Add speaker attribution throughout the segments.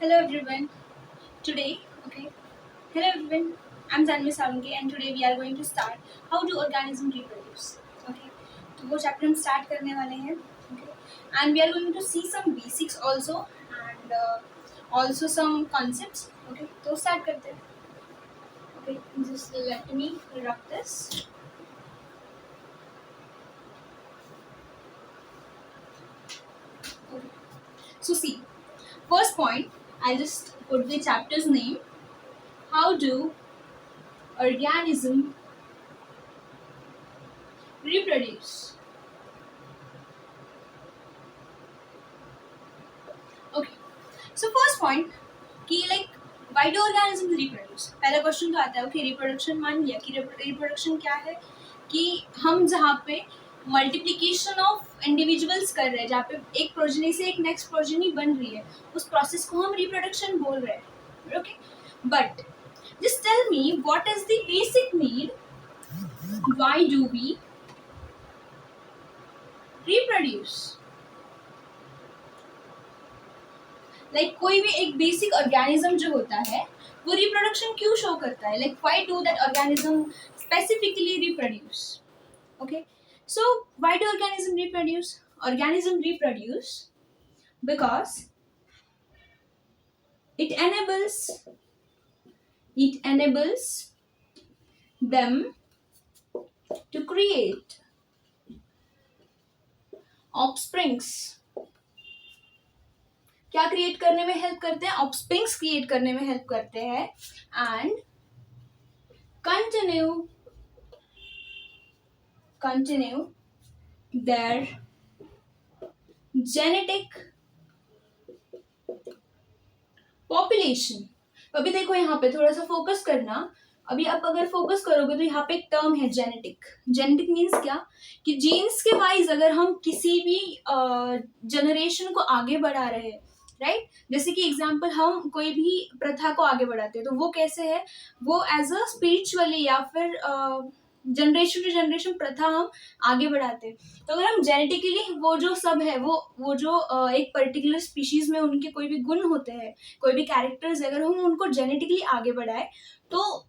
Speaker 1: Hello everyone. Today, okay. Hello everyone. I'm Janvi Salunke and today we are going to start how do organism reproduce. Okay. तो वो chapter हम start करने वाले हैं. Okay. And we are going to see some basics also and also some concepts. Okay. तो start करते हैं. Okay. Just let me rub this. Okay. So see, first point. I'll just put the chapter's name. How do organism reproduce? Okay. So first point कि like why do organisms reproduce? पहला question तो आता है okay reproduction मान लिया कि reproduction क्या है कि हम जहाँ पे मल्टीप्लिकेशन ऑफ इंडिविजुअल्स कर रहे हैं, जहाँ पे एक प्रोजेनी से एक नेक्स्ट प्रोजेनी बन रही है, उस प्रोसेस को हम रिप्रोडक्शन बोल रहे हैं. Okay, but just tell me what is the basic need, why do we reproduce? Like कोई भी एक बेसिक ऑर्गेनिज्म जो होता है वो रिप्रोडक्शन क्यों शो करता है? Like why do that organism specifically reproduce? Okay, so why do organism reproduce? Organism reproduce because it enables them to create offsprings. क्या क्रिएट करने में हेल्प करते हैं? ऑफस्प्रिंग्स क्रिएट करने में हेल्प करते हैं and continue there genetic population. अभी देखो यहाँ पे थोड़ा सा फोकस करना. अभी आप अगर फोकस करोगे तो यहाँ पे एक टर्म है जेनेटिक. जेनेटिक मीन्स क्या कि जीन्स के वाइज अगर हम किसी भी जनरेशन को आगे बढ़ा रहे हैं, राइट? जैसे कि एग्जांपल हम कोई भी प्रथा को आगे बढ़ाते हैं तो वो कैसे है, वो एज अ स्पिरिचुअली या फिर जनरेशन टू जनरेशन प्रथा हम आगे बढ़ाते हैं. तो अगर हम जेनेटिकली वो जो सब है वो जो एक पर्टिकुलर स्पीशीज में उनके कोई भी गुण होते हैं, कोई भी कैरेक्टर्स, अगर हम उनको जेनेटिकली आगे बढ़ाए तो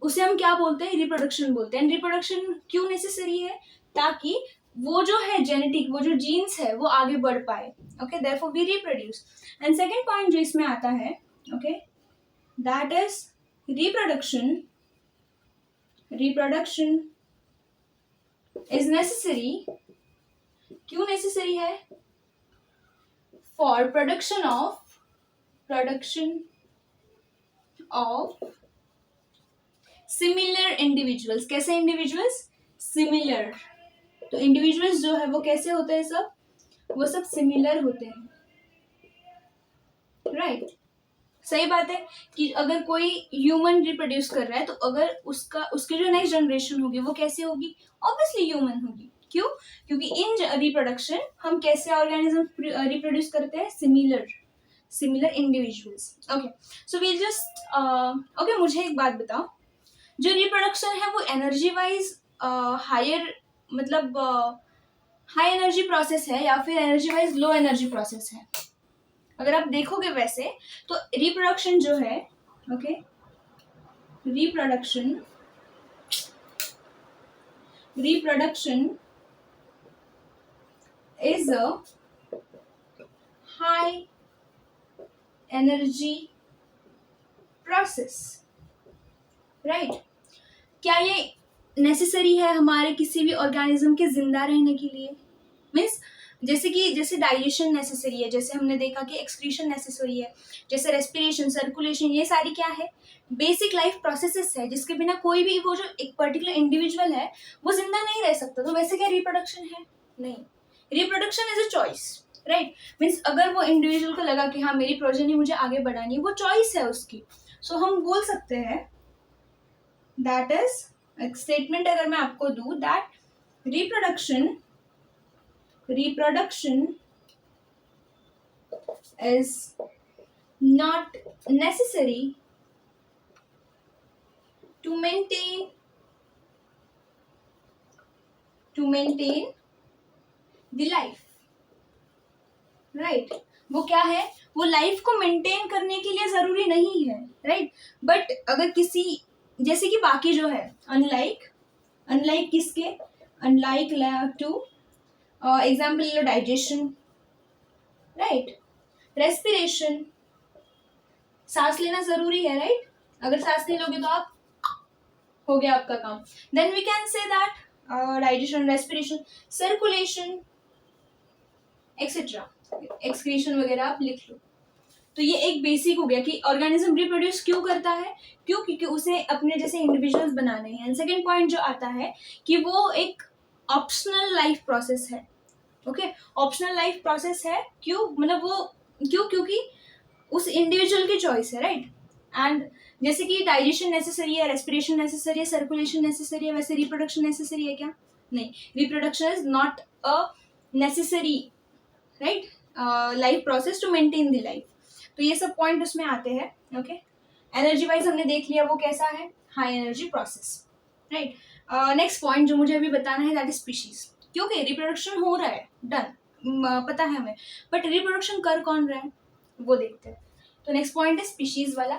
Speaker 1: उसे हम क्या बोलते हैं? रिप्रोडक्शन बोलते हैं. रिप्रोडक्शन क्यों नेसेसरी है? ताकि वो जो है जेनेटिक, वो जो जीन्स है वो आगे बढ़ पाए. Okay, therefore we reproduce. And second point जो इसमें आता है, okay, that is reproduction is necessary. क्यों नेसेसरी है? For production of similar individuals. कैसे इंडिविजुअल्स? सिमिलर. तो इंडिविजुअल्स जो है वो कैसे होते हैं? सब वो सब सिमिलर होते हैं, राइट? सही बात है कि अगर कोई ह्यूमन रिप्रोड्यूस कर रहा है तो अगर उसकी जो नेक्स्ट जनरेशन होगी वो कैसे होगी? ऑब्वियसली ह्यूमन होगी. क्यों? क्योंकि इन रिप्रोडक्शन हम कैसे ऑर्गेनिज्म रिप्रोड्यूस करते हैं? Similar individuals. Okay, so we just okay, मुझे एक बात बताओ, जो रिप्रोडक्शन है वो एनर्जी वाइज हायर मतलब हाई एनर्जी प्रोसेस है या फिर energy wise low energy process है? अगर आप देखोगे वैसे तो रिप्रोडक्शन जो है, okay, reproduction is a high energy process, right? क्या ये नेसेसरी है हमारे किसी भी ऑर्गेनिज्म के जिंदा रहने के लिए? मीन्स जैसे डाइजेशन नेसेसरी है, जैसे हमने देखा कि एक्सक्रीशन नेसेसरी है, जैसे रेस्पिरेशन, सर्कुलेशन, ये सारी क्या है? बेसिक लाइफ प्रोसेसेस है जिसके बिना कोई भी वो जो एक पर्टिकुलर इंडिविजुअल है वो जिंदा नहीं रह सकता. तो वैसे क्या रिप्रोडक्शन है? नहीं. Reproduction is a choice, right? Means अगर वो इंडिविजुअल को लगा कि हाँ मेरी प्रोजेनी मुझे आगे बढ़ानी है, वो चॉइस है उसकी. सो हम बोल सकते हैं दैट इज एक स्टेटमेंट अगर मैं आपको दूं, that reproduction is not necessary to maintain the life, right? वो क्या है, वो लाइफ को मेंटेन करने के लिए ज़रूरी नहीं है, राइट। बट अगर किसी, जैसे कि बाकी जो है, अनलाइक किसके, अनलाइक टू एग्जाम्पल ले लो, डाइजेशन, राइट, रेस्पिरेशन, सांस लेना ज़रूरी है, राइट। अगर सांस नहीं लोगे तो आप, हो गया आपका काम। Then we can say that digestion, respiration, circulation etcetera, excretion वगैरह आप लिख लो। तो ये एक बेसिक हो गया कि ऑर्गेनिज्म रिप्रोड्यूस क्यों करता है, क्यों, क्योंकि उसे अपने जैसे इंडिविजुअल्स बनाने हैं। एंड सेकेंड पॉइंट जो आता है कि वो एक ऑप्शनल लाइफ प्रोसेस है। ओके, ऑप्शनल लाइफ प्रोसेस है, क्यों, मतलब वो क्यों, क्योंकि उस इंडिविजुअल की चॉइस है, राइट। एंड जैसे कि डाइजेशन नेसेसरी है, रेस्पिरेशन नेसेसरी है, सर्कुलेशन नेसेसरी है, वैसे रिप्रोडक्शन नेसेसरी है क्या? नहीं, reproduction is not a necessary, right, life process to maintain the life. तो ये सब पॉइंट उसमें आते हैं। ओके, एनर्जी वाइज हमने देख लिया वो कैसा है, high energy process, right. Next point जो मुझे अभी बताना है दैट इज स्पीशीज, क्योंकि रिप्रोडक्शन हो रहा है, डन, पता है हमें, बट रिप्रोडक्शन कर कौन रहा है वो देखते हैं। तो नेक्स्ट पॉइंट है स्पीशीज वाला।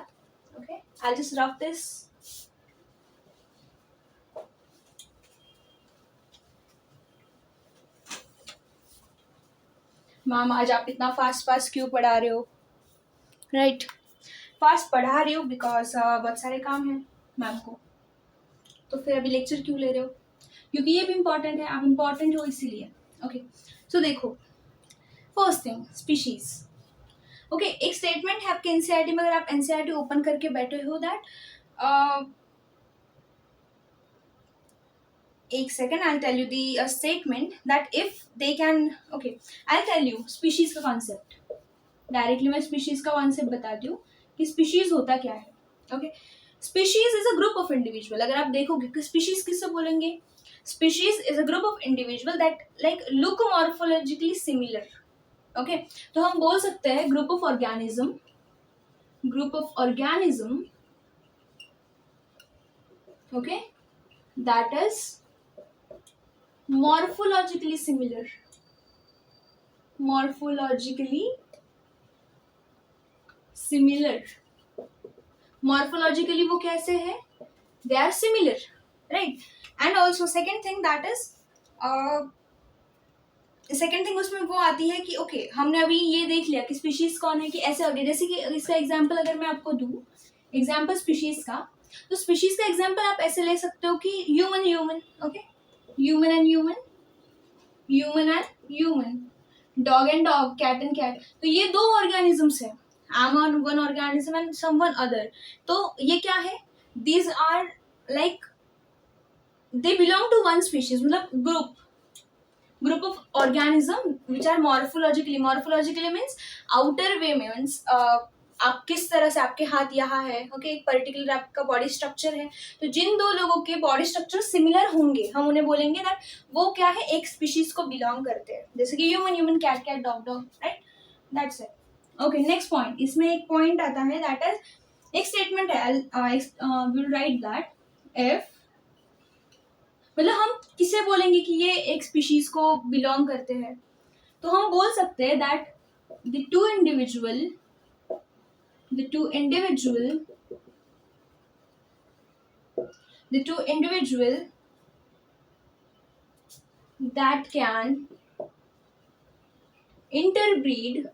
Speaker 1: Okay, I just rough this. Ma'am आज आप इतना फास्ट क्यों पढ़ा रहे हो, राइट, फास्ट पढ़ा रही हो बिकॉज बहुत सारे काम हैं मैम को, तो फिर अभी लेक्चर क्यों ले रहे हो, क्योंकि ये भी इम्पॉर्टेंट है, आप इम्पॉर्टेंट हो इसीलिए। ओके, सो देखो, फर्स्ट थिंग स्पीशीज। ओके, एक स्टेटमेंट है आपके एनसीईआरटी में, अगर आप एनसीईआरटी ओपन करके बैठे हो दैट, एक second, I tell you the statement that if they can, okay, I tell you species का कॉन्सेप्ट डायरेक्टली। मैं स्पीशीज का कॉन्सेप्ट बताती हूँ कि स्पीशीज होता क्या है। Okay, species is a group of individual. अगर आप देखोगे कि स्पीशीज किससे बोलेंगे, species is a group of individual that like look morphologically similar. Okay, तो हम बोल सकते हैं group of organism, okay, that is morphologically similar, morphologically वो कैसे है, they are similar, right। and also second thing that is second thing उसमें वो आती है कि ओके हमने अभी ये देख लिया कि स्पीशीज कौन है, कि ऐसे हो गया, जैसे कि इसका एग्जांपल अगर मैं आपको दूं, एग्जांपल स्पीशीज का, तो स्पीशीज का एग्जांपल आप ऐसे ले सकते हो कि human, okay, human and human, dog and dog, cat and cat. तो ये दो ऑर्गेनिजम्स है, I am one organism and someone other. तो ये क्या है, these are like they belong to one species, मतलब group of organism which are morphologically means outer way में means आप किस तरह से, आपके हाथ यहाँ है, ओके, एक पर्टिकुलर आपका बॉडी स्ट्रक्चर है, तो जिन दो लोगों के बॉडी स्ट्रक्चर सिमिलर होंगे हम उन्हें बोलेंगे दैट वो क्या है, एक स्पीशीज को बिलोंग करते हैं, जैसे कि human cat cat, dog, right, that's it. Okay, next point, इसमें एक पॉइंट आता है दैट इज, एक स्टेटमेंट है, विल राइट दैट इफ, मतलब हम किसे बोलेंगे कि ये एक स्पीशीज को बिलोंग करते हैं, तो हम बोल सकते हैं that the two individual that can interbreed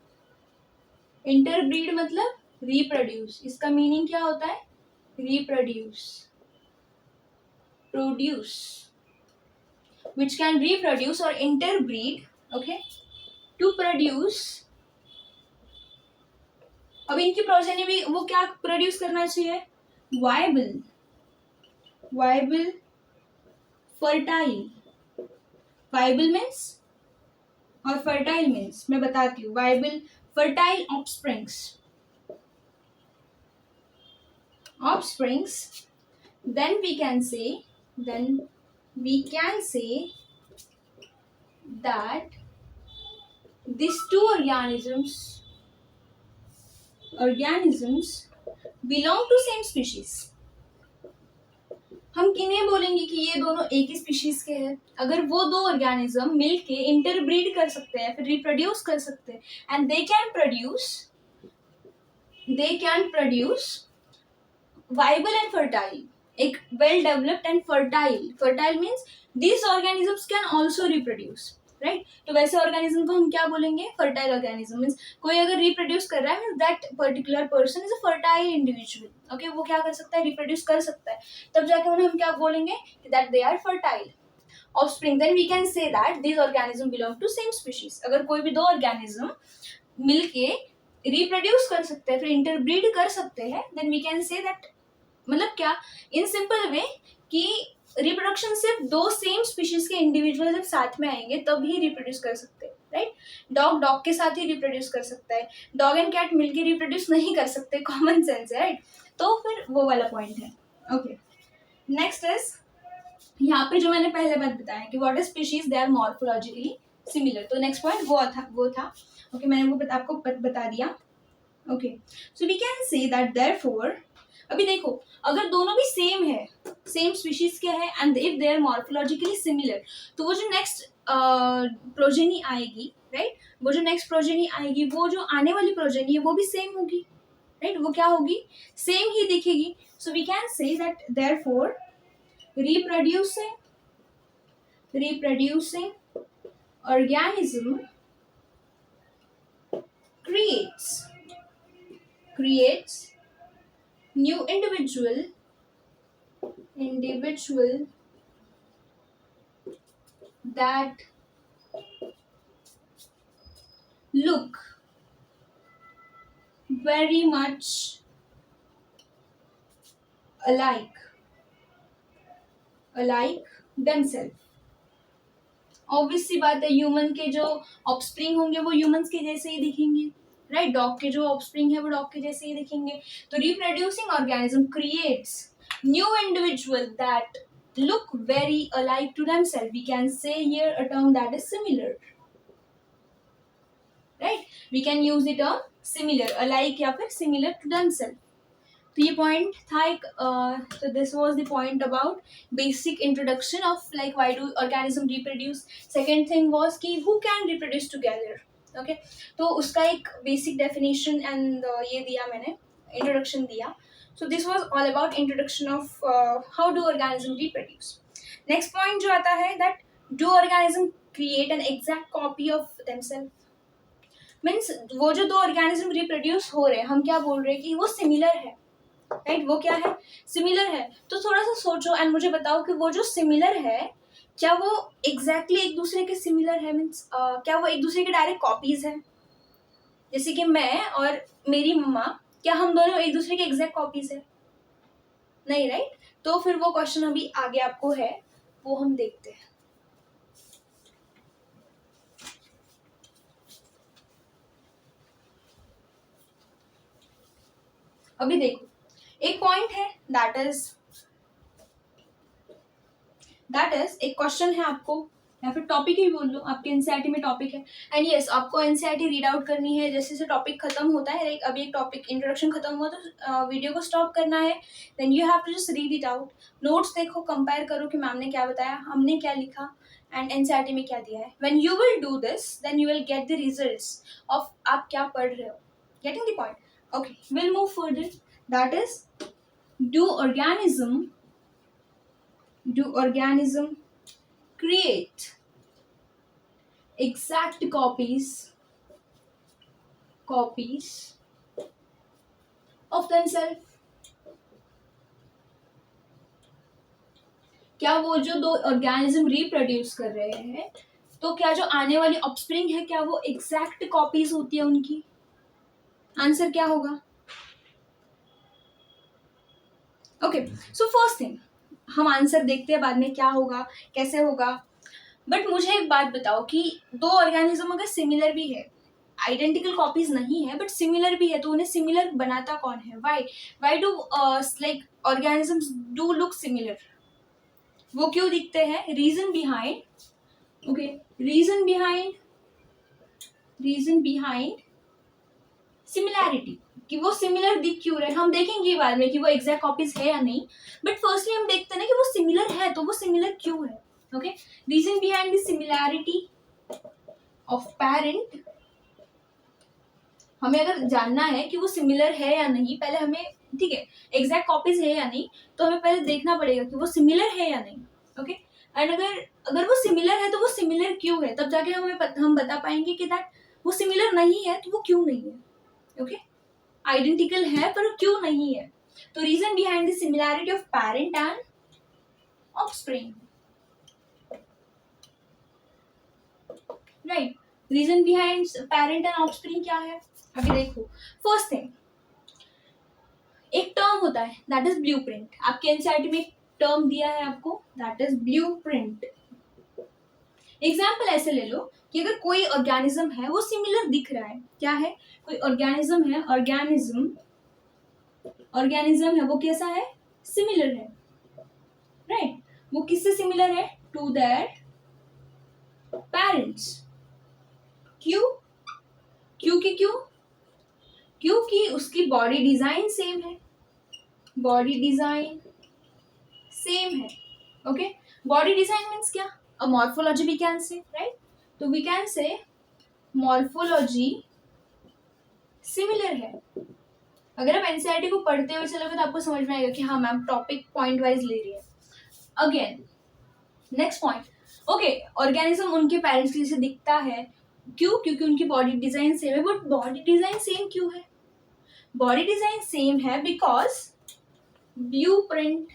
Speaker 1: मतलब reproduce, इसका मीनिंग क्या होता है, produce, which can reproduce or interbreed, okay, to produce। अब इनकी प्रोजेनी भी वो क्या प्रोड्यूस करना चाहिए, वायबल मीन्स और फर्टाइल मीन्स, मैं बताती हूँ, viable fertile offsprings, then we can say that these two organisms belong to same species। हम किन्हें बोलेंगे कि ये दोनों एक ही स्पीशीज के हैं, अगर वो दो ऑर्गेनिज्म मिलके इंटरब्रीड कर सकते हैं, फिर रिप्रोड्यूस कर सकते हैं, and they can produce viable and fertile, एक well developed and fertile means this organisms can also reproduce, right. तो वैसे ऑर्गेनिज्म को हम क्या बोलेंगे, फर्टाइल ऑर्गेनिज्म। मीन्स कोई अगर रिप्रोड्यूस कर रहा है means that particular person is a fertile individual, okay. वो क्या कर सकता है, रिप्रोड्यूस कर सकता है, तब जाके उन्हें हम क्या बोलेंगे, that they are fertile offspring. Then we can say that this organism belong to same species. अगर कोई भी दो ऑर्गेनिज्म मिलके रिप्रोड्यूस कर सकते हैं, फिर इंटरब्रीड कर सकते हैं, then we can say that, मतलब क्या, इन सिंपल वे कि रिप्रोडक्शन सिर्फ दो सेम स्पीशीज के इंडिविजुअल जब साथ में आएंगे तब ही रिप्रोड्यूस कर सकते हैं, राइट। डॉग के साथ ही रिप्रोड्यूस कर सकता है, डॉग एंड कैट मिलके रिप्रोड्यूस नहीं कर सकते, कॉमन सेंस है, राइट। तो फिर वो वाला पॉइंट है, ओके। नेक्स्ट इज, यहाँ पे जो मैंने पहले बात बताया कि what is species, they are morphologically similar. तो नेक्स्ट पॉइंट वो था, ओके। मैंने वो आपको बता दिया, okay. So we can say that therefore, अभी देखो अगर दोनों भी सेम है, सेम स्पीशीज के हैं, and if they are morphologically similar, तो वो जो नेक्स्ट प्रोजेनी आएगी, राइट, वो जो नेक्स्ट प्रोजेनी आएगी, वो जो आने वाली प्रोजेनी है वो भी सेम होगी, राइट। वो क्या होगी, सेम ही दिखेगी। So we can say that therefore reproducing organism creates new individual that look very much alike themselves। Obvious सी बात है, ह्यूमन के जो ऑफस्प्रिंग होंगे वो ह्यूमंस के जैसे ही दिखेंगे, राइट। डॉग के जो ऑफस्प्रिंग है वो डॉग के जैसे ही दिखेंगे। तो reproducing organism creates new individual that look very alike to themselves. We can say here a term that is similar, right? We can use the term similar, alike या फिर similar to themselves. तो ये point था एक, तो this was the point about basic introduction of like why do organism reproduce. Second thing was कि who can reproduce together, okay. तो उसका एक बेसिक डेफिनेशन एंड ये दिया मैंने, इंट्रोडक्शन दिया। So this was all about introduction of how do organism reproduce. Next point जो आता है that do organism create an exact copy of themselves. Means वो जो दो ऑर्गेनिज्म रिप्रोड्यूस हो रहे हैं, हम क्या बोल रहे हैं कि वो सिमिलर है, राइट। वो क्या है, सिमिलर है। तो थोड़ा सा सोचो एंड मुझे बताओ कि वो जो सिमिलर है क्या वो एग्जैक्टली एक दूसरे के सिमिलर है, मीन्स क्या वो एक दूसरे के डायरेक्ट कॉपीज है। जैसे कि मैं और मेरी मम्मा, क्या हम दोनों एक दूसरे के एग्जैक्ट कॉपीज है, नहीं, राइट। तो फिर वो क्वेश्चन अभी आगे आपको है, वो हम देखते हैं। अभी देखो एक पॉइंट है दैट इज एक क्वेश्चन है आपको, या फिर टॉपिक ही बोल लो, आपके एनसीईआरटी में टॉपिक है। एंड यस, आपको एनसीईआरटी रीड आउट करनी है जैसे जैसे टॉपिक खत्म होता है। लाइक अभी एक टॉपिक इंट्रोडक्शन खत्म हुआ तो वीडियो को स्टॉप करना है, then you have to just read it out. Notes देखो, कंपेयर करो कि मैम ने क्या बताया, हमने क्या लिखा, एंड एनसीईआरटी में क्या दिया है। When you will do this then you will get the results of आप क्या पढ़ रहे हो। Getting the point, okay. Will move further, that is do organism create exact copies of themselves। क्या वो जो दो ऑर्गेनिज्म रिप्रोड्यूस कर रहे हैं, तो क्या जो आने वाली ऑफस्प्रिंग है क्या वो एग्जैक्ट कॉपीज होती है उनकी? आंसर क्या होगा? ओके, सो फर्स्ट थिंग, हम आंसर देखते हैं बाद में क्या होगा, कैसे होगा। बट मुझे एक बात बताओ कि दो ऑर्गेनिज्म अगर सिमिलर भी है, आइडेंटिकल कॉपीज नहीं है बट सिमिलर भी है, तो उन्हें सिमिलर बनाता कौन है? Why do like organisms do look similar? वो क्यों दिखते हैं? Reason behind, okay, reason behind similarity. कि वो सिमिलर दिख क्यों रहे, हम देखेंगे बाद में कि वो एग्जैक्ट कॉपीज है या नहीं, बट फर्स्टली हम देखते हैं ना कि वो सिमिलर है, तो वो सिमिलर क्यों है. Okay, reason behind the similarity of parent. हमें अगर जानना है कि वो सिमिलर है या नहीं, पहले हमें, ठीक है, एग्जैक्ट कॉपीज है या नहीं, तो हमें पहले देखना पड़ेगा कि वो सिमिलर है या नहीं. ओके, एंड अगर वो सिमिलर है तो वो सिमिलर क्यों है, तब जाके हम बता पाएंगे कि दैट वो सिमिलर नहीं है तो वो क्यों नहीं है. ओके, आइडेंटिकल है पर क्यों नहीं है. तो reason behind the similarity of parent and offspring. Right, reason behind parent and offspring क्या है. अभी देखो, फर्स्ट थिंग, एक टर्म होता है दैट इज ब्लूप्रिंट. आपके एनसीईआरटी में एक टर्म दिया है आपको, दैट इज ब्लूप्रिंट. एग्जाम्पल ऐसे ले लो कि अगर कोई ऑर्गेनिज्म है वो सिमिलर दिख रहा है, क्या है, कोई ऑर्गेनिज्म है, ऑर्गेनिज्म है, वो कैसा है, सिमिलर है. राइट, वो किससे सिमिलर है, टू दैट पेरेंट्स. क्यों, क्योंकि उसकी बॉडी डिजाइन सेम है, बॉडी डिजाइन सेम है. ओके, बॉडी डिजाइन मीन्स क्या, a morphology we can say, right. तो we can say morphology similar है. अगर आप एनसीईआरटी को पढ़ते हुए चलोगे तो आपको समझ में आएगा कि हाँ मैम टॉपिक पॉइंट वाइज ले रही है. Again next point, okay, organism उनके पेरेंट्स के जैसे दिखता है, क्यों, क्योंकि उनकी बॉडी डिजाइन सेम है. बट बॉडी डिजाइन सेम क्यों है, बॉडी डिजाइन सेम है बिकॉज ब्लूप्रिंट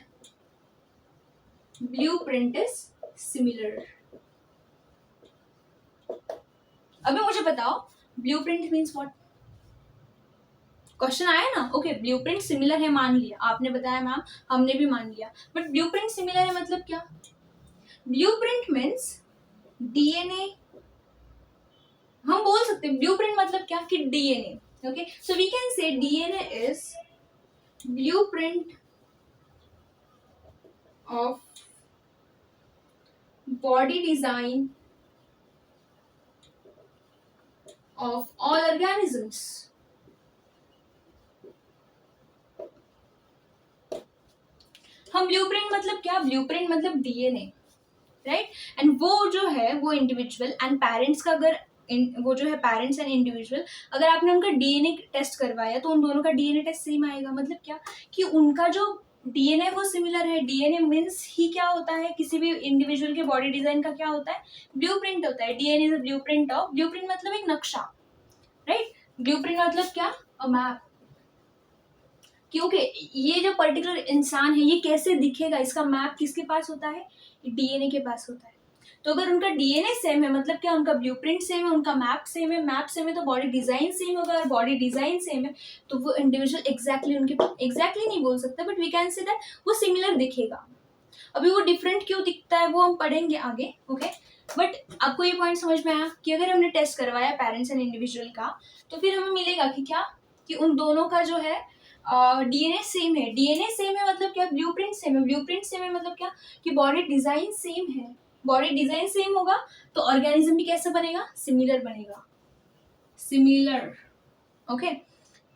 Speaker 1: इज सिमिलर. अभी मुझे बताओ ब्लूप्रिंट मीन्स व्हाट. क्वेश्चन आया ना, ओके, ब्लूप्रिंट सिमिलर है मान लिया, आपने बताया मैम, हमने भी मान लिया, बट ब्लूप्रिंट सिमिलर है मतलब क्या. ब्लूप्रिंट मीन्स डीएनए, हम बोल सकते हैं ब्लूप्रिंट मतलब क्या, कि DNA. Okay, so we can say DNA is blueprint of body design of all organisms. हम ब्लूप्रिंट मतलब क्या, ब्लूप्रिंट मतलब डीएनए, राइट. एंड वो जो है वो इंडिविजुअल एंड पेरेंट्स का, अगर वो जो है पेरेंट्स एंड इंडिविजुअल, अगर आपने उनका डीएनए टेस्ट करवाया तो उन दोनों का डीएनए टेस्ट सेम आएगा. मतलब क्या, कि उनका जो डीएनए वो सिमिलर है. डीएनए मीन्स ही क्या होता है, किसी भी इंडिविजुअल के बॉडी डिजाइन का क्या होता है, ब्लूप्रिंट होता है. DNA is a blueprint of, blueprint मतलब एक नक्शा, राइट. ब्लूप्रिंट मतलब क्या, अ मैप. क्योंकि ये जो पर्टिकुलर इंसान है ये कैसे दिखेगा, इसका मैप किसके पास होता है, डीएनए के पास होता है. तो अगर उनका डीएनए सेम है मतलब क्या, उनका ब्लूप्रिंट सेम है, उनका मैप सेम है, मैप सेम है तो बॉडी डिजाइन सेम होगा, और बॉडी डिजाइन सेम है तो वो इंडिविजुअल एग्जैक्टली उनके, एग्जैक्टली नहीं बोल सकते but we can say that वो सिमिलर दिखेगा. अभी वो डिफरेंट क्यों दिखता है वो हम पढ़ेंगे आगे. ओके, बट आपको ये पॉइंट समझ में आया कि अगर हमने टेस्ट करवाया पेरेंट्स एंड इंडिविजुअल का, तो फिर हमें मिलेगा कि क्या, कि उन दोनों का जो है डीएनए सेम है. डीएनए सेम है मतलब क्या, ब्लूप्रिंट सेम है. ब्लूप्रिंट सेम है मतलब क्या, कि बॉडी डिजाइन सेम है. बॉडी डिजाइन सेम होगा तो ऑर्गेनिज्म भी कैसे बनेगा, सिमिलर बनेगा, similar. Okay,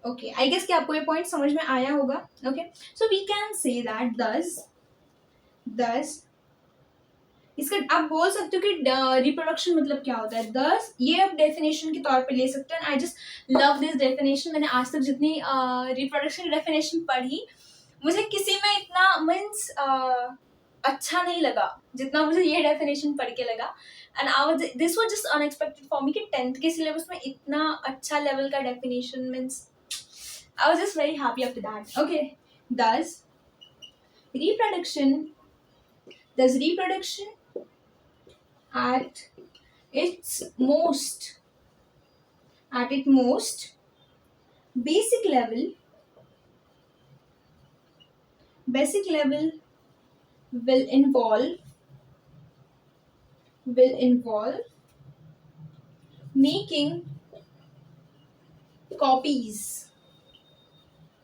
Speaker 1: okay, I guess कि आपको ये पॉइंट समझ में आया होगा. Okay, so we can say that this इसका आप बोल सकते हो कि रिप्रोडक्शन मतलब क्या होता है. दस ये आप डेफिनेशन के तौर पे ले सकते हैं. I just love this definition. मैंने आज तक जितनी रिप्रोडक्शन डेफिनेशन पढ़ी, मुझे किसी में इतना मीन्स अच्छा नहीं लगा जितना मुझे ये डेफिनेशन पढ़ के लगा. And I this was just unexpected for me कि 10th के सिलेबस में इतना अच्छा लेवल का definition means I was just very happy after that. Okay, दस reproduction at its most basic level will involve making copies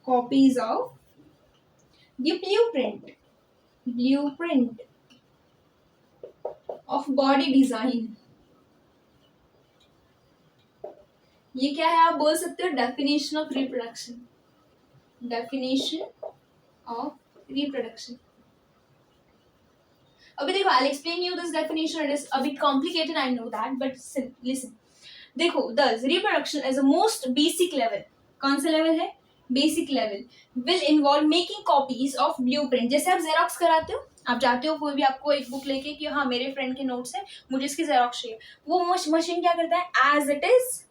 Speaker 1: of the blueprint of body design ये क्या है, आप बोल सकते हो definition of reproduction, definition of reproduction. अभी देखो, I explain you this definition, it is a bit complicated, I know that, but listen. देखो, this reproduction as a most basic level, कौन सा लेवल है, basic level, will involve making copies of blueprint. जैसे आप xerox कराते हो, आप जाते हो कोई भी आपको एक बुक लेके कि हाँ मेरे फ्रेंड के नोट्स है, मुझे इसकी जेरोक्स चाहिए, वो मशीन क्या करता है, एज इट इज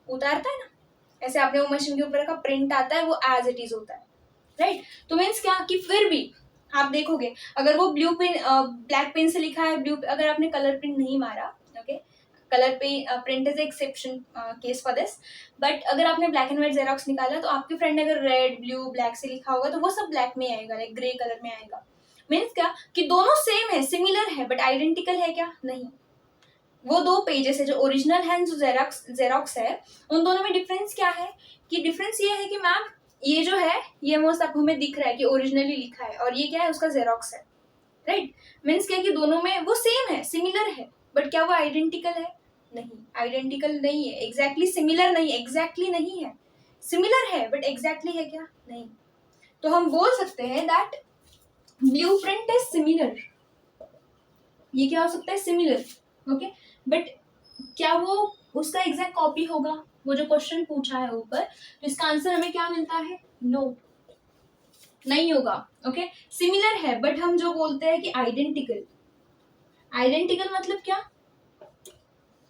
Speaker 1: उतारता है ना, ऐसे आपने वो मशीन के ऊपर का प्रिंट आता है, वो एज इट इज होता है, राइट। तो मीन्स क्या कि फिर भी आप देखोगे, अगर वो ब्लू पेन ब्लैक पेन से लिखा है, ब्लू, अगर आपने कलर प्रिंट नहीं मारा, ओके, कलर पे print is exception case for this, but अगर आपने ब्लैक एंड व्हाइट जेरोक्स निकाला, तो आपके फ्रेंड ने अगर रेड ब्लू ब्लैक से लिखा होगा, तो वो सब ब्लैक में आएगा, लाइक ग्रे कलर में आएगा। मीन्स क्या कि दोनों सेम है, सिमिलर है, बट आइडेंटिकल है क्या, नहीं। वो दो पेजेस है जो ओरिजिनल है, जो जेरोक्स है, उन दोनों में डिफरेंस क्या है, कि डिफरेंस ये है कि मैम ये जो है, ये मोस्ट आपको हमें दिख रहा है कि ओरिजिनली लिखा है, और ये क्या है, उसका जेरोक्स है, राइट। मीन्स क्या कि दोनों में वो सेम है, सिमिलर है, बट क्या वो आइडेंटिकल है, नहीं, आइडेंटिकल नहीं है, एग्जैक्टली सिमिलर नहीं, एग्जैक्टली नहीं है, सिमिलर है बट एग्जैक्टली है क्या, नहीं। तो हम बोल सकते हैं दैट ब्लूप्रिंट इज सिमिलर, ये क्या हो सकता है, सिमिलर, ओके, बट क्या वो उसका एग्जैक्ट कॉपी होगा, वो जो क्वेश्चन पूछा है ऊपर, तो इसका आंसर हमें क्या मिलता है, नो, नहीं होगा, ओके। सिमिलर है, बट हम जो बोलते हैं कि आइडेंटिकल, आइडेंटिकल मतलब क्या,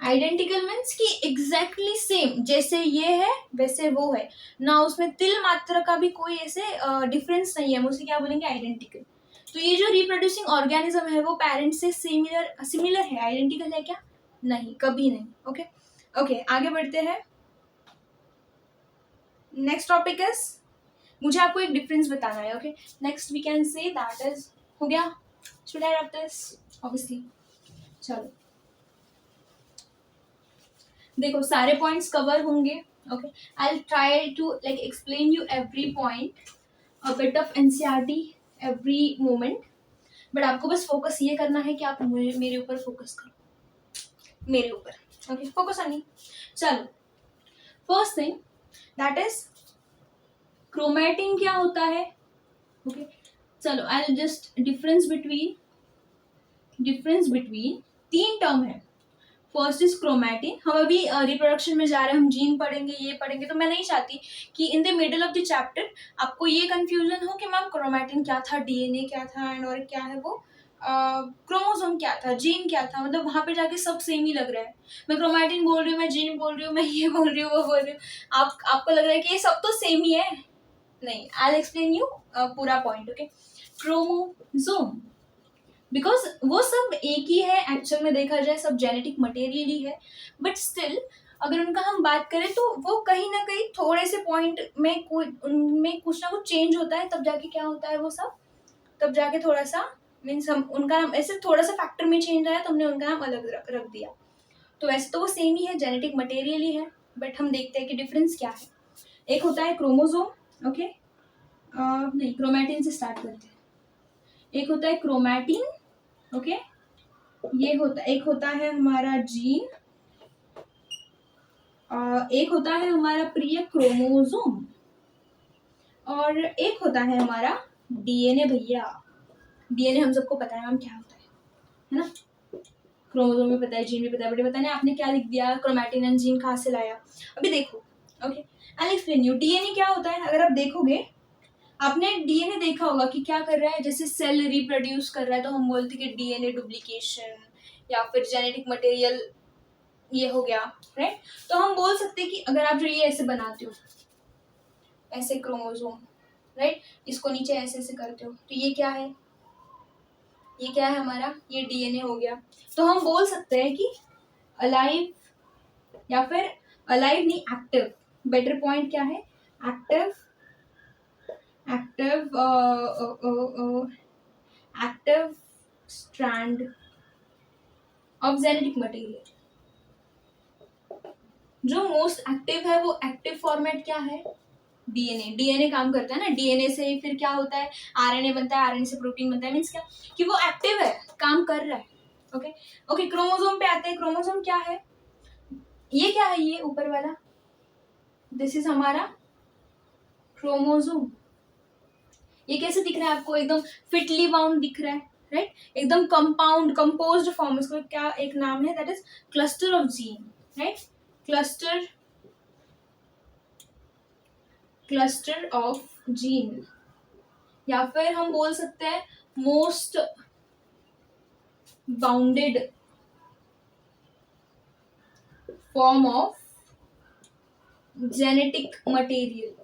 Speaker 1: आइडेंटिकल मीन्स कि एग्जैक्टली सेम, जैसे ये है वैसे वो है ना, उसमें तिल मात्रा का भी कोई ऐसे डिफरेंस नहीं है, हम उसे क्या बोलेंगे, आइडेंटिकल। तो ये जो रिप्रोड्यूसिंग ऑर्गेनिज्म है वो पेरेंट से सिमिलर सिमिलर है, आइडेंटिकल है क्या, नहीं, कभी नहीं, ओके। ओके, आगे बढ़ते हैं। नेक्स्ट टॉपिक इज, मुझे आपको एक डिफरेंस बताना है, okay. Next we can say that is, हो गया, should I wrap this, obviously. चलो देखो, सारे पॉइंट्स कवर होंगे, okay. I try to like explain you every point, a bit of NCERT every moment, but आपको बस फोकस ये करना है कि आप मेरे ऊपर फोकस करो, मेरे ऊपर, ओके, फोकस ऑन मी। चलो, first thing that is chromatin क्या होता है, ओके। चलो, आई जस्ट डिफरेंस बिटवीन तीन टर्म है। फर्स्ट इज क्रोमैटिन, हम अभी रिप्रोडक्शन में जा रहे हैं, हम जीन पढ़ेंगे, ये पढ़ेंगे, तो मैं नहीं चाहती कि in the middle of the chapter आपको ये कंफ्यूजन हो कि मैम क्रोमैटिन क्या था, डीएनए क्या था, एंड और क्या है वो क्रोमोसोम क्या था, जीन क्या था, मतलब वहां पे जाके सब सेम ही लग रहा है, मैं क्रोमैटिन बोल रही हूँ, मैं जीन बोल रही हूँ, मैं ये बोल रही हूँ, वो बोल रही हूँ, आपको लग रहा है कि ये सब तो सेम ही है, नहीं। आई एक्सप्लेन यू पूरा पॉइंट, ओके। क्रोमोसोम, बिकॉज वो सब एक ही है, एक्चुअल में देखा जाए सब जेनेटिक मटेरियल ही है, बट स्टिल अगर उनका हम बात करें तो वो कहीं ना कहीं थोड़े से पॉइंट में कोई उनमें कुछ ना कुछ चेंज होता है, तब जाके क्या होता है वो सब, तब जाके थोड़ा सा मीन्स हम उनका नाम ऐसे थोड़ा सा फैक्टर में चेंज आया तो हमने उनका नाम अलग रख दिया। तो वैसे तो वो सेम ही है, जेनेटिक मटेरियल ही है, बट हम देखते हैं कि डिफरेंस क्या है। एक होता है क्रोमोसोम, ओके, नहीं, क्रोमैटिन से स्टार्ट करते हैं। एक होता है क्रोमैटिन, ओके, ये होता, एक होता है हमारा जीन, एक होता है हमारा प्रिय क्रोमोसोम, और एक होता है हमारा डीएनए। भैया डीएनए हम सबको पता है मैम क्या होता है ना, क्रोमोसोम भी पता है, जीन भी पता है, बट पता नहीं आपने क्या लिख दिया, क्रोमैटिन एंड जीन कहाँ से लाया। अभी देखो, okay, I explain you, DNA क्या होता है, अगर आप देखोगे, आपने डीएनए देखा होगा कि क्या कर रहा है, जैसे सेल रिप्रोड्यूस कर रहा है तो हम बोलते हैं कि डीएनए डुप्लीकेशन, या फिर जेनेटिक मटेरियल ये हो गया, राइट। तो हम बोल सकते हैं कि अगर आप जो ये ऐसे बनाते हो, ऐसे क्रोमोसोम, राइट, इसको नीचे ऐसे ऐसे करते हो, तो ये क्या है, ये क्या है हमारा, ये डीएनए हो गया। तो हम बोल सकते हैं कि अलाइव, या फिर अलाइव नहीं, एक्टिव, बेटर पॉइंट क्या है, active, active active strand of genetic material. जो मोस्ट एक्टिव है वो एक्टिव फॉर्मेट क्या है, डीएनए। डीएनए काम करता है ना, डीएनए से फिर क्या होता है, आरएनए बनता है, आरएनए से प्रोटीन बनता है, मीन्स क्या कि वो एक्टिव है, काम कर रहा है, ओके। ओके, क्रोमोसोम पे आते हैं, क्रोमोसोम क्या है, ये क्या है, ये ऊपर वाला दिस इज हमारा क्रोमोसोम। ये कैसे दिख रहा है आपको? एकदम फिटली बाउंड दिख रहा है, राइट? एकदम कंपाउंड कंपोज्ड फॉर्म, इसको क्या एक नाम है, that is cluster of gene, right? Cluster of gene, या फिर हम बोल सकते हैं most bounded form of genetic material,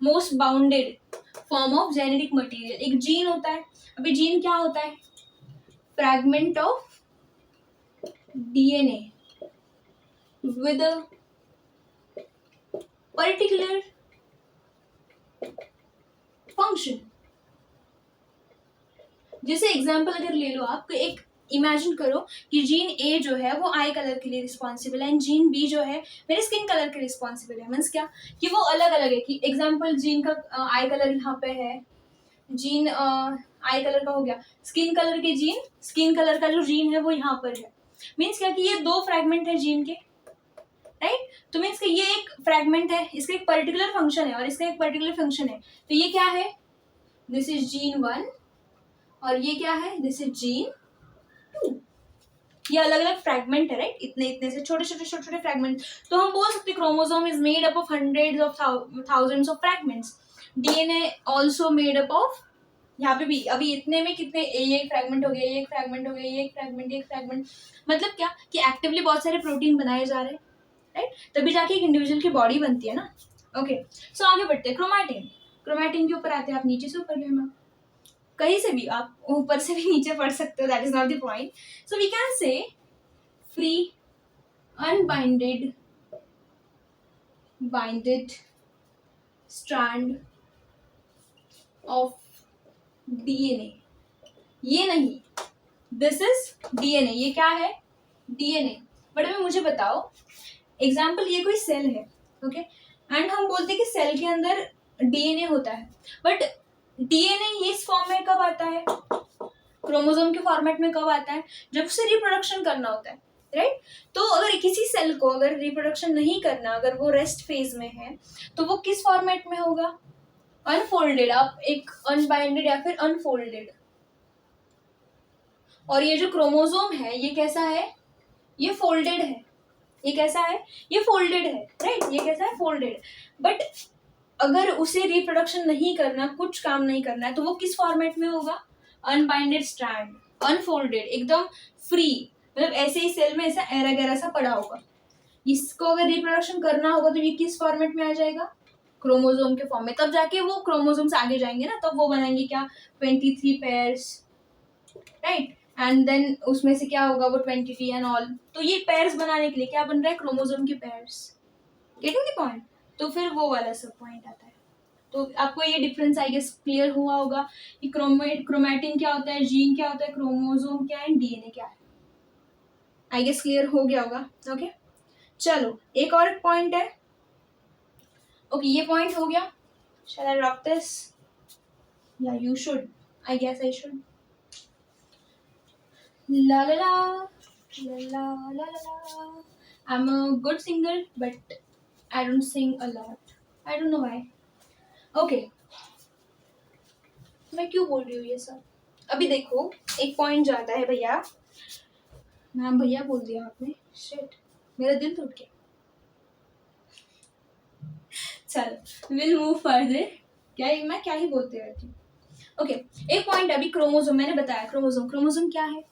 Speaker 1: most bounded form of genetic material. एक जीन होता है, अभी जीन क्या होता है? Fragment of DNA with a particular function. जैसे एग्जांपल अगर ले लो आप, एक इमेजिन करो कि जीन ए जो है वो आई कलर के लिए रिस्पॉन्सिबल है एंड जीन बी जो है मेरे स्किन कलर के रिस्पॉन्सिबल है। मीन्स क्या कि वो अलग अलग है, कि एग्जांपल जीन का आई कलर यहाँ पे है, जीन आई कलर का हो गया, स्किन कलर के जीन, स्किन कलर का जो जीन है वो यहाँ पर है। मीन्स क्या कि ये दो फ्रैगमेंट है जीन के, राइट? तो मीन्स कि ये एक फ्रैगमेंट है, इसका एक पर्टिकुलर फंक्शन है और इसका एक पर्टिकुलर फंक्शन है। तो ये क्या है? दिस इज जीन 1 और ये क्या है? This is gene 2। ये अलग अलग फ्रैगमेंट है, राइट? इतने इतने से छोटे छोटे फ्रैगमेंट। तो हम बोल सकते chromosome is made up of hundreds of thousands of fragments. DNA also made up of, यहाँ पे भी अभी इतने में कितने, ये एक फ्रैगमेंट हो गया, ये एक फ्रैगमेंट हो गया, ये एक फ्रैगमेंट, ये एक फ्रैगमेंट। मतलब क्या कि एक्टिवली बहुत सारे प्रोटीन बनाए जा रहे हैं, राइट? तभी जाके एक इंडिविजुअल की बॉडी बनती है ना। ओके, सो आगे बढ़ते हैं। क्रोमैटिन, क्रोमैटिन के ऊपर आते हैं। आप नीचे से ऊपर गए मैम, कहीं से भी आप ऊपर से भी नीचे पढ़ सकते हो, that is not the point. So we can say free unbinded binded strand of DNA. ये नहीं, दिस इज डीएनए। ये क्या है? डीएनए। बट अभी मुझे बताओ, एग्जाम्पल ये कोई सेल है, ओके, एंड हम बोलते हैं कि सेल के अंदर डीएनए होता है, बट डीएनए इस फॉर्म में कब आता है? क्रोमोसोम के फॉर्मेट में कब आता है? जब उसे रिप्रोडक्शन करना होता है, राइट? तो अगर किसी सेल को अगर रिप्रोडक्शन नहीं करना, अगर वो रेस्ट फेज में है, तो वो किस फॉर्मेट में होगा? अनफोल्डेड। आप एक अनबाइंडेड या फिर अनफोल्डेड। और ये जो क्रोमोसोम है ये कैसा है? ये फोल्डेड है। ये कैसा है? ये फोल्डेड है, राइट? ये कैसा है? फोल्डेड। बट अगर उसे रिप्रोडक्शन नहीं करना, कुछ काम नहीं करना है, तो वो किस फॉर्मेट में होगा? अनबाइंडेड स्ट्रैंड, अनफोल्डेड, एकदम फ्री। मतलब ऐसे ही सेल में ऐसा एरा गैरा सा पड़ा होगा। इसको अगर रिप्रोडक्शन करना होगा तो ये किस फॉर्मेट में आ जाएगा? क्रोमोसोम के फॉर्म में। तब जाके वो क्रोमोसोम से आगे जाएंगे ना, तब वो बनाएंगे क्या? 23 पेयर्स, राइट? एंड देन उसमें से क्या होगा? वो 20 एंड ऑल। तो ये पेयर्स बनाने के लिए क्या बन रहा है? क्रोमोसोम के पेयर्स। Getting the point? तो फिर वो वाला सब पॉइंट आता है। तो आपको ये डिफरेंस आई गेस क्लियर हुआ होगा कि क्रोमैटिन क्या होता है, जीन क्या होता है, क्रोमोसोम क्या है, डीएनए क्या है। आई गेस क्लियर हो गया होगा। ओके, चलो एक और पॉइंट है। ओके, ये पॉइंट हो गया। Shall I rock this? या you should, I guess I should. La la la, la la la la la. I'm a good singer, but I don't sing a lot. I don't know why. Okay. मैं क्यों बोल रही हूँ ये सब? अभी देखो, एक पॉइंट जाता है भैया। मैम भैया बोल दिया आपने, शिट, मेरा दिल टूट गया। चलो, विल मूव फर्दर। मैं क्या ही बोलते रहती हूँ। ओके, एक पॉइंट अभी क्रोमोसोम मैंने बताया। क्रोमोसोम क्या है?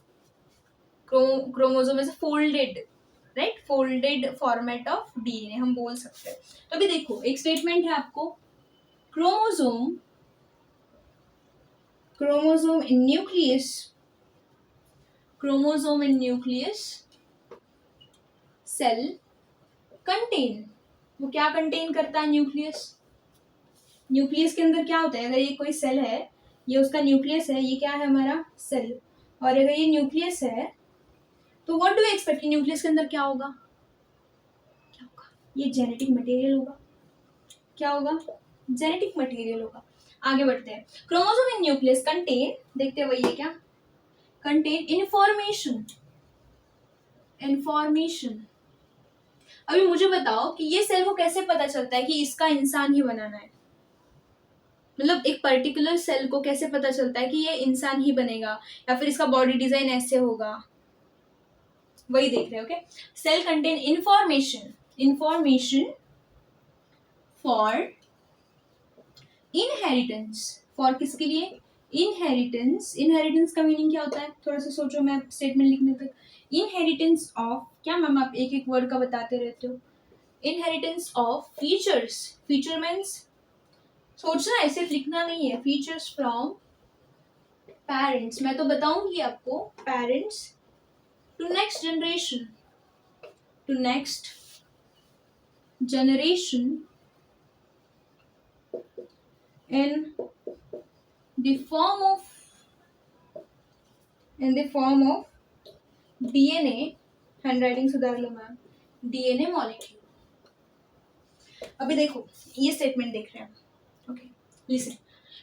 Speaker 1: Chromosome is folded, right? Folded format of DNA हम बोल सकते हैं। तो अभी देखो, एक स्टेटमेंट है आपको, chromosome in nucleus cell contain. वो क्या कंटेन करता है? न्यूक्लियस के अंदर क्या होता है? अगर ये कोई सेल है, ये उसका न्यूक्लियस है, ये क्या है? हमारा सेल। और अगर ये न्यूक्लियस है तो व्हाट डू एक्सपेक्ट? न्यूक्लियस के अंदर क्या होगा? ये जेनेटिक मटेरियल होगा। क्या होगा? जेनेटिक मटेरियल होगा। आगे बढ़ते हैं। क्रोमोसोम इन न्यूक्लियस कंटेन, देखते हुए ये क्या? कंटेन इंफॉर्मेशन अभी मुझे बताओ कि ये सेल को कैसे पता चलता है कि इसका इंसान ही बनाना है, मतलब एक पर्टिकुलर सेल को कैसे पता चलता है कि ये इंसान ही बनेगा या फिर इसका बॉडी डिजाइन ऐसे होगा, वही देख रहे हो। Okay, cell contain information for inheritance, for किसके लिए, इनहेरिटेंस का मीनिंग क्या होता है, थोड़ा सा सोचो मैं स्टेटमेंट लिखने तक। इनहेरिटेंस ऑफ क्या मैम, आप एक एक वर्ड का बताते रहते हो। Inheritance of features, feature means सोचना है, सिर्फ लिखना नहीं है। फीचर्स फ्रॉम पेरेंट्स, मैं तो बताऊंगी आपको, parents to next generation, to next generation in the form of DNA, handwriting सुधार लो मैम, DNA मॉलिक्यूल। अभी देखो ये स्टेटमेंट देख रहे हैं, okay listen,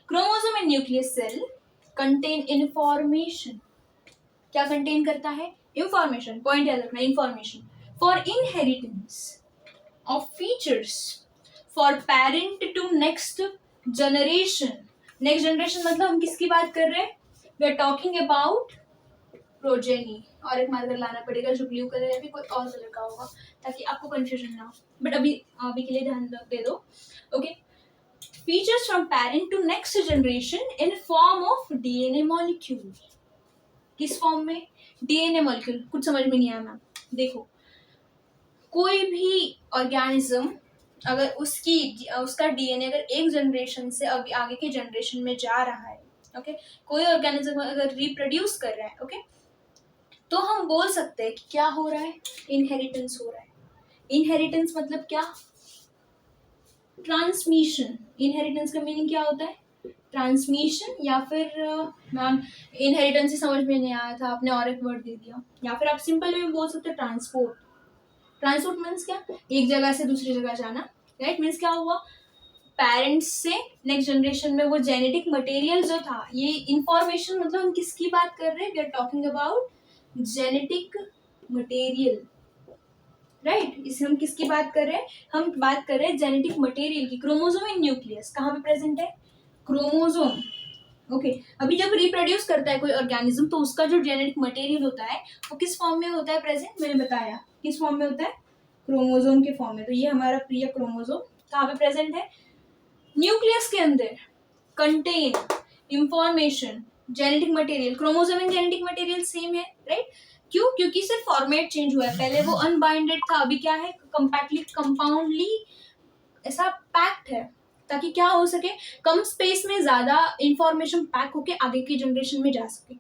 Speaker 1: chromosome in nucleus cell contain information, क्या कंटेन करता है, इंफॉर्मेशन, पॉइंट याद रखना, information for inheritance of features for parent to next generation. Next generation मतलब हम किसकी बात कर रहे हैं, we are talking about progeny. और एक मार्कर लाना पड़ेगा जो ब्लू कलर है, भी कोई और कलर का होगा ताकि आपको कंफ्यूजन ना हो, बट अभी के लिए ध्यान दे दो। Okay, features from parent to next generation in form of DNA molecule, किस फॉर्म में, डीएनए मॉलिक्यूल। कुछ समझ में नहीं आया मैम, देखो कोई भी ऑर्गेनिज्म अगर उसका डीएनए अगर एक जनरेशन से अभी आगे के जनरेशन में जा रहा है, ओके, कोई ऑर्गेनिज्म अगर रिप्रोड्यूस कर रहा है, ओके, तो हम बोल सकते हैं कि क्या हो रहा है, इनहेरिटेंस हो रहा है। इनहेरिटेंस मतलब क्या, ट्रांसमिशन। इनहेरिटेंस का मीनिंग क्या होता है, ट्रांसमिशन, या फिर मैम इनहेरिटेंस ही समझ में नहीं आया था, आपने और एक वर्ड दे दिया, या फिर आप सिंपल में बोल सकते हो ट्रांसपोर्ट। ट्रांसपोर्ट मीन्स क्या, एक जगह से दूसरी जगह जाना, राइट। मीन्स क्या हुआ, पेरेंट्स से नेक्स्ट जनरेशन में वो जेनेटिक मटेरियल जो था, ये इंफॉर्मेशन मतलब हम किसकी बात कर रहे हैं, we are talking about genetic material, right. इसे हम किसकी बात कर रहे हैं, हम बात कर रहे हैं जेनेटिक मटेरियल की। क्रोमोसोम इन न्यूक्लियस कहाँ पे प्रेजेंट है, क्रोमोसोम, ओके। अभी जब रिप्रोड्यूस करता है कोई ऑर्गेनिज्म तो उसका जो जेनेटिक मटेरियल होता है वो किस फॉर्म में होता है प्रेजेंट, मैंने बताया किस फॉर्म में होता है, क्रोमोसोम के फॉर्म में। तो ये हमारा प्रिय क्रोमोसोम कहाँ पे प्रेजेंट है, न्यूक्लियस के अंदर। Contain information, genetic material, chromosome and genetic material same है, राइट। क्यों, क्योंकि सिर्फ फॉर्मेट चेंज हुआ है, पहले वो अनबाइंडेड था, अभी क्या है, कंपैक्टली कंपाउंडली ऐसा पैक्ड है, ताकि क्या हो सके, कम स्पेस में ज्यादा इंफॉर्मेशन पैक होके आगे की जनरेशन में जा सके।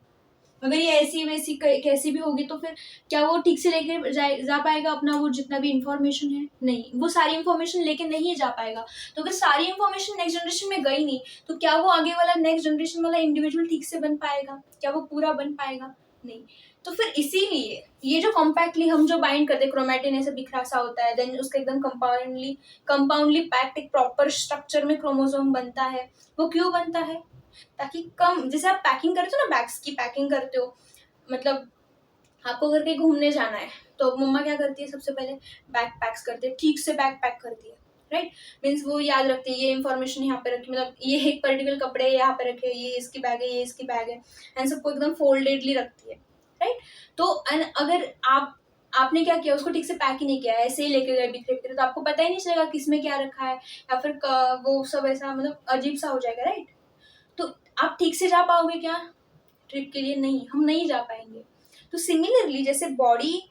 Speaker 1: अगर ये ऐसी वैसी कैसी भी होगी तो फिर क्या वो ठीक से लेके जा पाएगा अपना वो जितना भी इंफॉर्मेशन है, नहीं, वो सारी इंफॉर्मेशन लेके नहीं जा पाएगा। तो अगर सारी इंफॉर्मेशन नेक्स्ट जनरेशन में गई नहीं तो क्या वो आगे वाला नेक्स्ट जनरेशन वाला इंडिविजुअल ठीक से बन पाएगा, क्या वो पूरा बन पाएगा, नहीं। तो फिर इसीलिए ये जो कॉम्पैक्टली हम जो बाइंड करते हैं, क्रोमैटिन ऐसे बिखरा सा होता है, देन उसका एकदम कंपाउंडली पैक्ड एक प्रॉपर स्ट्रक्चर में क्रोमोसोम बनता है। वो क्यों बनता है, ताकि कम, जैसे आप पैकिंग करते हो ना, बैग्स की पैकिंग करते हो, मतलब आपको घर के घूमने जाना है तो मम्मा क्या करती है, सबसे पहले बैग पैक्स करती है, ठीक से बैग पैक करती है, राइट। मीन्स वो याद रखती है ये इन्फॉर्मेशन यहाँ पे रखी, मतलब ये एक पर्टिकुलर कपड़े यहाँ पे रखे, ये इसकी बैग है, ये इसकी बैग है, एंड सबको एकदम फोल्डेडली रखती है, राइट। तो अगर आपने क्या किया, उसको ठीक से पैक ही नहीं किया, ऐसे ही लेके गए बिखरे बिखरे, तो आपको पता ही नहीं चलेगा किसमें क्या रखा है, या फिर वो सब ऐसा मतलब अजीब सा हो जाएगा, राइट। तो आप ठीक से जा पाओगे क्या ट्रिप के लिए, नहीं, हम नहीं जा पाएंगे। तो सिमिलरली जैसे बॉडी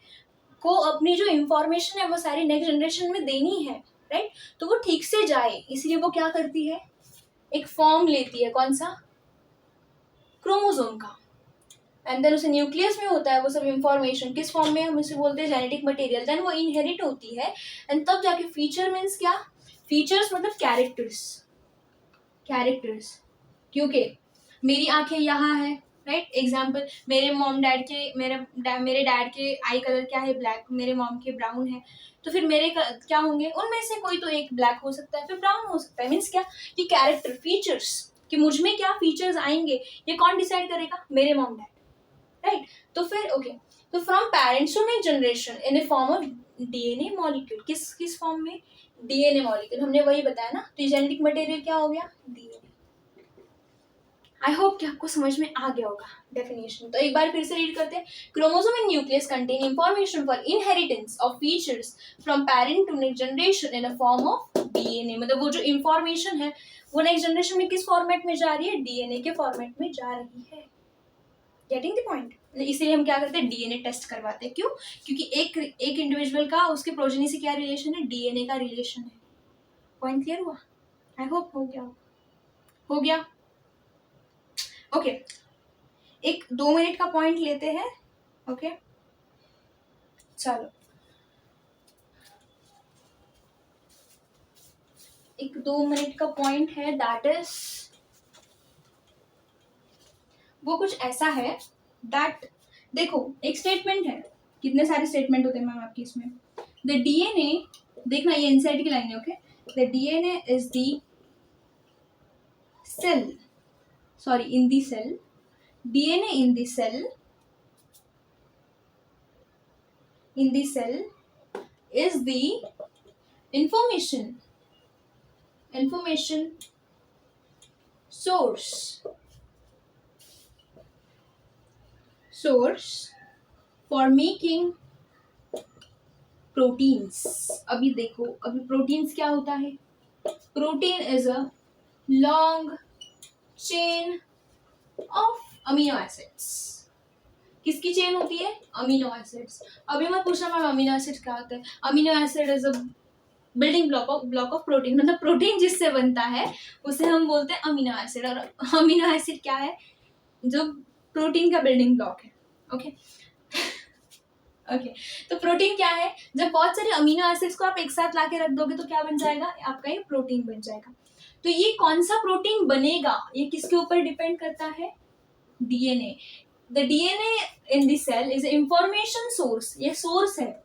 Speaker 1: को अपनी जो इंफॉर्मेशन है वो सारी नेक्स्ट जनरेशन में देनी है, राइट, तो वो ठीक से जाए, इसलिए वो क्या करती है, एक फॉर्म लेती है, कौन सा, क्रोमोसोम का, एंड देन उसे न्यूक्लियस में होता है वो सब इंफॉर्मेशन, किस फॉर्म में, हम उसे बोलते हैं जेनेटिक मटेरियल, देन वो इनहेरिट होती है, एंड तब जाके फीचर मीन्स क्या, फीचर्स मतलब कैरेक्टर्स, क्योंकि मेरी आंखें यहाँ है, राइट, एग्जाम्पल, मेरे मॉम डैड के मेरे डैड के आई कलर क्या है, ब्लैक, मेरे मॉम के ब्राउन है, तो फिर मेरे क्या होंगे, उनमें से कोई तो एक ब्लैक हो सकता है, फिर ब्राउन हो सकता है। मीन्स क्या, कि कैरेक्टर, फीचर्स, कि मुझ में क्या फीचर्स आएंगे, ये कौन डिसाइड करेगा, मेरे मॉम डैड, राइट। तो फिर ओके, तो from parents to next generation in a form of DNA molecule, किस फॉर्म में? डीएनए मॉलिक्यूल, हमने वही बताया ना। तो जेनेटिक मटेरियल क्या हो गया? डीएनए। आई होप कि आपको समझ में आ गया होगा डेफिनेशन। तो एक बार फिर से रीड करते हैं। Chromosome and nucleus contain information for inheritance of features from parent to next generation in a form of DNA. मतलब वो जो इंफॉर्मेशन है वो नेक्स्ट जनरेशन में किस फॉर्मेट में जा रही है? डीएनए के फॉर्मेट में जा रही है। Getting the point? इसलिए हम क्या करते हैं? डीएनए टेस्ट करवाते हैं। क्यों? क्योंकि एक इंडिविजुअल का उसके प्रोजेनी से क्या रिलेशन है? डीएनए का रिलेशन है। पॉइंट क्लियर हुआ? आई होप हो गया। ओके, एक 2 मिनट का पॉइंट लेते हैं। ओके चलो, एक 2 मिनट का पॉइंट है, दैट इज वो कुछ ऐसा है दैट, देखो एक स्टेटमेंट है, कितने सारे स्टेटमेंट होते हैं मैम आपकी इसमें। द डीएनए, देखना ये एनसीईआरटी की लाइन है। Okay, the DNA is the cell, sorry in the cell, DNA in the cell, in the cell is the information source for making proteins। अभी देखो, अभी प्रोटीन्स क्या होता है? Protein is a long chain of amino acids. किसकी chain होती है? Amino acids. अभी मत पूछना मैम अमीनो एसिड क्या होता है। Amino acid is a building block of protein, मतलब प्रोटीन जिससे बनता है उसे हम बोलते हैं अमीनो एसिड। और अमीनो एसिड क्या है? जो प्रोटीन का बिल्डिंग ब्लॉक है। ओके ओके, तो प्रोटीन क्या है? जब बहुत सारे अमीनो एसिड्स को आप एक साथ लाके रख दोगे तो क्या बन जाएगा? आपका ये प्रोटीन बन जाएगा। तो ये कौन सा प्रोटीन बनेगा, ये किसके ऊपर डिपेंड करता है? DNA. The DNA in the cell is information source, ये सोर्स है।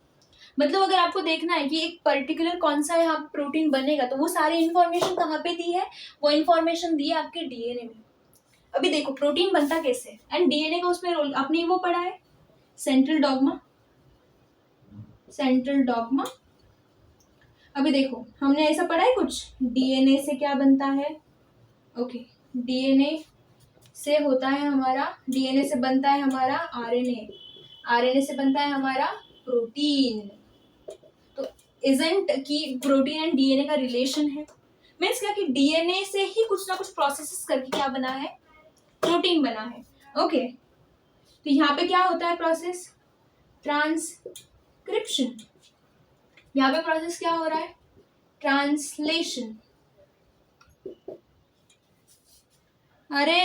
Speaker 1: मतलब अगर आपको देखना है कि एक पर्टिकुलर कौन सा यहाँ प्रोटीन बनेगा तो वो सारी इंफॉर्मेशन कहाँ पे दी है? वो इंफॉर्मेशन दी है आपके डीएनए में। अभी देखो प्रोटीन बनता कैसे है, एंड डीएनए का उसमें रोल आपने वो पढ़ा है, सेंट्रल डॉग्मा। अभी देखो हमने ऐसा पढ़ा है कुछ, डीएनए से क्या बनता है? ओके, डीएनए से होता है हमारा, डीएनए से बनता है हमारा आरएनए, आरएनए से बनता है हमारा प्रोटीन। तो इजंट की प्रोटीन एंड डीएनए का रिलेशन है, मीन्स क्या कि डीएनए से ही कुछ ना कुछ प्रोसेसेस करके क्या बना है? प्रोटीन बना है। ओके, तो यहाँ पे क्या होता है प्रोसेस? ट्रांसक्रिप्शन। यहाँ पे प्रोसेस क्या हो रहा है? ट्रांसलेशन। अरे